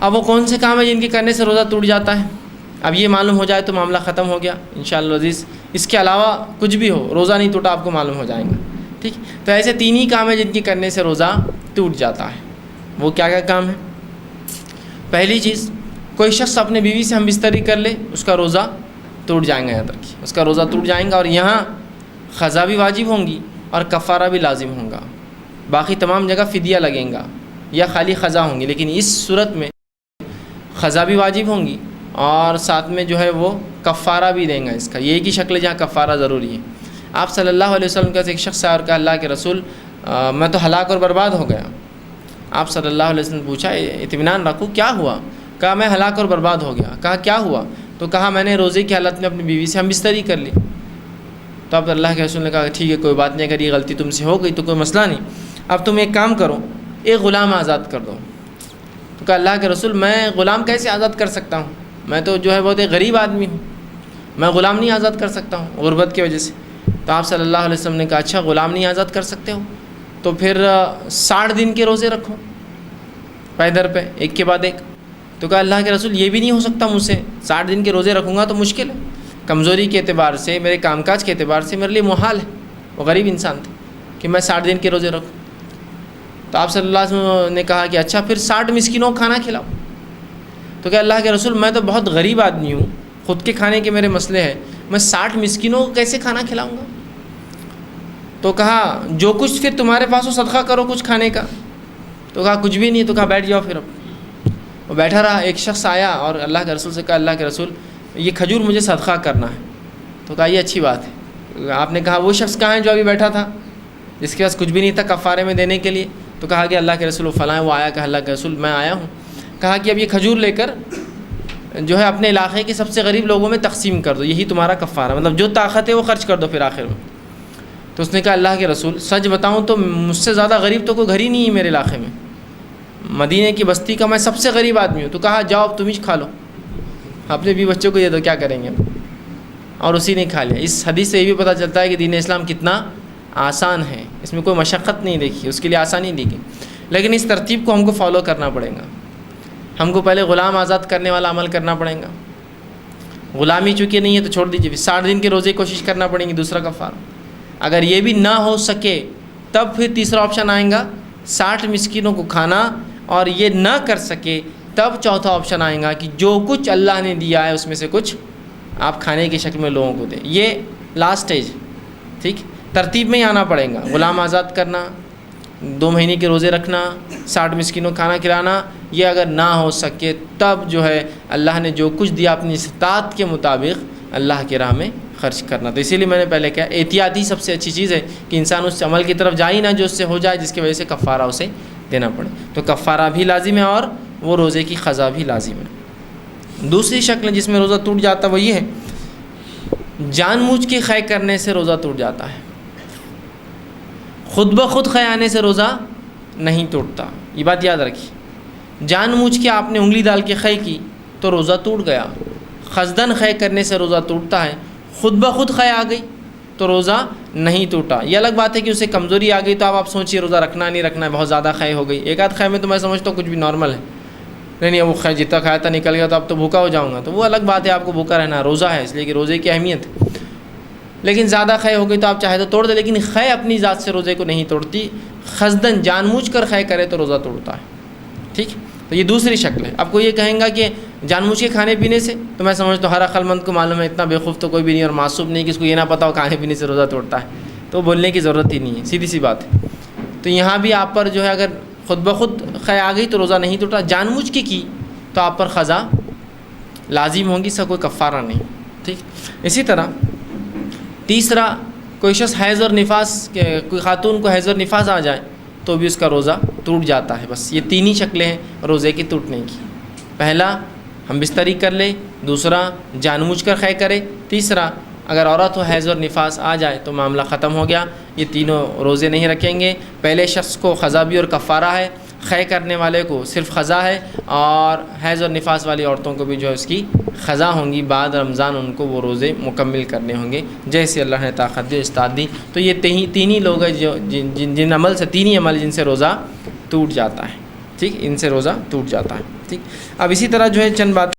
اب وہ کون سے کام ہیں جن کے کرنے سے روزہ ٹوٹ جاتا ہے؟ اب یہ معلوم ہو جائے تو معاملہ ختم ہو گیا انشاءاللہ عزیز. اس کے علاوہ کچھ بھی ہو روزہ نہیں ٹوٹا آپ کو معلوم ہو جائیں گا. ٹھیک، تو ایسے 3 ہی کام ہیں جن کے کرنے سے روزہ ٹوٹ جاتا ہے. وہ کیا کیا کام ہے؟ پہلی چیز، کوئی شخص اپنے بیوی سے ہم بستری کر لے، اس کا روزہ ٹوٹ جائیں گا. یہاں تک کہ اس کا روزہ ٹوٹ جائیں گا، اور یہاں قضا بھی واجب ہوں گی اور کفارہ بھی لازم ہوں گا. باقی تمام جگہ فدیہ لگیں گا یا خالی قضا ہوں گی، لیکن اس صورت میں قضا بھی واجب ہوں گی اور ساتھ میں جو ہے وہ کفارہ بھی دیں گا. اس کا یہ ایک ہی شکل ہے جہاں کفارہ ضروری ہے. آپ صلی اللہ علیہ وسلم کا ایک شخص آیا اور کہا اللہ کے رسول میں تو ہلاک اور برباد ہو گیا. آپ صلی اللہ علیہ وسلم نے پوچھا اطمینان رکھو کیا ہوا؟ کہا میں ہلاک اور برباد ہو گیا. کہا کیا ہوا؟ تو کہا میں نے روزے کی حالت میں اپنی بیوی سے ہم بستری کر لی. تو اب اللہ کے رسول نے کہا ٹھیک ہے کوئی بات نہیں، اگر یہ غلطی تم سے ہو گئی تو کوئی مسئلہ نہیں، اب تم ایک کام کرو، ایک غلام آزاد کر دو. تو کہا اللہ کے رسول میں غلام کیسے آزاد کر سکتا ہوں؟ میں تو جو ہے بہت ایک غریب آدمی ہوں، میں غلام نہیں آزاد کر سکتا ہوں غربت کی وجہ سے. تو آپ صلی اللہ علیہ وسلم نے کہا اچھا غلام نہیں آزاد کر سکتے ہو تو پھر 60 دن کے روزے رکھو پیدر پہ ایک کے بعد ایک. تو کہا اللہ کے رسول یہ بھی نہیں ہو سکتا مجھ سے، 60 دن کے روزے رکھوں گا تو مشکل ہے، کمزوری کے اعتبار سے میرے کام کاج کے اعتبار سے میرے لیے محال ہے. وہ غریب انسان تھے کہ میں 60 دن کے روزے رکھوں. تو آپ صلی اللہ علیہ وسلم نے کہا کہ اچھا پھر 60 مسکینوں کو کھانا کھلاؤ. تو کہ اللہ کے رسول میں تو بہت غریب آدمی ہوں، خود کے کھانے کے میرے مسئلے ہیں، میں 60 مسکینوں کو کیسے کھانا کھلاؤں گا؟ تو کہا جو کچھ پھر تمہارے پاس ہو صدقہ کرو کچھ کھانے کا. تو کہا کچھ بھی نہیں. تو کہا بیٹھ جاؤ. پھر اب وہ بیٹھا رہا. ایک شخص آیا اور اللہ کے رسول سے کہا اللہ کے رسول یہ کھجور مجھے صدقہ کرنا ہے. تو کہا یہ اچھی بات ہے. آپ نے کہا وہ شخص کہاں ہے جو ابھی بیٹھا تھا جس کے پاس کچھ بھی نہیں تھا کفارے میں دینے کے لیے؟ تو کہا کہ اللہ کے رسول فلاں وہ آیا. کہا اللہ کے رسول میں آیا ہوں. کہا کہ اب یہ کھجور لے کر جو ہے اپنے علاقے کے سب سے غریب لوگوں میں تقسیم کر دو، یہی تمہارا کفارہ، مطلب جو طاقت ہے وہ خرچ کر دو پھر آخر میں. تو اس نے کہا اللہ کے رسول سچ بتاؤں تو مجھ سے زیادہ غریب تو کوئی گھر ہی نہیں ہے میرے علاقے میں، مدینے کی بستی کا میں سب سے غریب آدمی ہوں. تو کہا جاؤ اب تم ہی کھا لو، اپنے بھی بچوں کو یہ دو، کیا کریں گے. اور اسی نے کھا لیا. اس حدیث سے یہ بھی پتہ چلتا ہے کہ دین اسلام کتنا آسان ہے، اس میں کوئی مشقت نہیں دیکھی، اس کے لیے آسانی دی گئی. لیکن اس ترتیب کو ہم کو فالو کرنا پڑے گا. ہم کو پہلے غلام آزاد کرنے والا عمل کرنا پڑے گا. غلامی چونکہ نہیں ہے تو چھوڑ دیجیے. 60 دن کے روزے کی کوشش کرنا پڑیں گی، دوسرا کفارہ. اگر یہ بھی نہ ہو سکے تب پھر تیسرا آپشن آئے گا 60 مسکینوں کو کھانا، اور یہ نہ کر سکے تب چوتھا آپشن آئے گا کہ جو کچھ اللہ نے دیا ہے اس میں سے کچھ آپ کھانے کی شکل میں لوگوں کو دیں. یہ لاسٹ سٹیج. ٹھیک، ترتیب میں ہی آنا پڑے گا. غلام آزاد کرنا، 2 مہینے کے روزے رکھنا، 60 مسکینوں کھانا کھلانا. یہ اگر نہ ہو سکے تب جو ہے اللہ نے جو کچھ دیا اپنی استطاعت کے مطابق اللہ کی راہ میں خرچ کرنا. تو اسی لیے میں نے پہلے کہا احتیاطی سب سے اچھی چیز ہے کہ انسان اس عمل کی طرف جائے نہ جو اس سے ہو جائے جس کی وجہ سے کفارہ اسے دینا پڑے. تو کفارہ بھی لازم ہے اور وہ روزے کی قضا بھی لازم ہے. دوسری شکل جس میں روزہ ٹوٹ جاتا ہے وہ یہ ہے جان بوجھ کے خے کرنے سے روزہ ٹوٹ جاتا ہے. خود بخود خے آنے سے روزہ نہیں ٹوٹتا. یہ بات یاد رکھیے. جان بوجھ کے آپ نے انگلی ڈال کے خے کی تو روزہ ٹوٹ گیا. قصدن خے کرنے سے روزہ ٹوٹتا ہے. خود بخود خے آ گئی تو روزہ نہیں ٹوٹا. یہ الگ بات ہے کہ اسے کمزوری آ گئی تو آپ سوچیے روزہ رکھنا نہیں رکھنا ہے، بہت زیادہ خے ہو گئی. ایک آدھ خے میں تو میں سمجھتا ہوں کچھ بھی نارمل ہے. نہیں وہ خے جتنا کھایا تھا نکل گیا تو اب تو بھوکا ہو جاؤں گا، تو وہ الگ بات ہے. آپ کو بھوکا رہنا روزہ ہے اس لیے کہ روزے کی اہمیت ہے. لیکن زیادہ خے ہو گئی تو آپ چاہے تو توڑ دیں، لیکن خے اپنی ذات سے روزے کو نہیں توڑتی. قصدن جان بوجھ کر خے کرے تو روزہ توڑتا ہے. ٹھیک، تو یہ دوسری شکل ہے. اب کوئی یہ کہیں گا کہ جان بوجھ کے کھانے پینے سے، تو میں سمجھتا ہوں ہر عقل مند کو معلوم ہے، اتنا بیوقوف تو کوئی بھی نہیں اور معصوم نہیں کہ اس کو یہ نہ پتہ ہو کھانے پینے سے روزہ توڑتا ہے. تو بولنے کی ضرورت ہی نہیں ہے، سیدھی سی بات ہے. تو یہاں بھی آپ پر جو ہے اگر خود بخود خے آ گئی تو روزہ نہیں ٹوٹا. جان بوجھ کے کی تو آپ پر قضا لازم ہوگی، اس کا کوئی کفارہ نہیں. ٹھیک، اسی طرح تیسرا کوئی شخص حیض اور نفاس کے، کوئی خاتون کو حیض اور نفاس آ جائے تو بھی اس کا روزہ ٹوٹ جاتا ہے. بس یہ 3 ہی شکلیں ہیں روزے کی ٹوٹنے کی. پہلا ہم بستری کر لیں، دوسرا جان بوجھ کر خے کرے، تیسرا اگر عورت ہو حیض اور نفاس آ جائے تو معاملہ ختم ہو گیا. یہ تینوں روزے نہیں رکھیں گے. پہلے شخص کو قضا بھی اور کفارہ ہے، خے کرنے والے کو صرف قضا ہے، اور حیض اور نفاس والی عورتوں کو بھی جو ہے اس کی قضا ہوں گی. بعد رمضان ان کو وہ روزے مکمل کرنے ہوں گے جیسے اللہ نے طاقت دی استاد دی. تو یہ تین ہی لوگ ہیں جو جن عمل سے، 3 ہی عمل جن سے روزہ ٹوٹ جاتا ہے. ٹھیک، ان سے روزہ ٹوٹ جاتا ہے. ٹھیک. اب اسی طرح جو ہے چند بات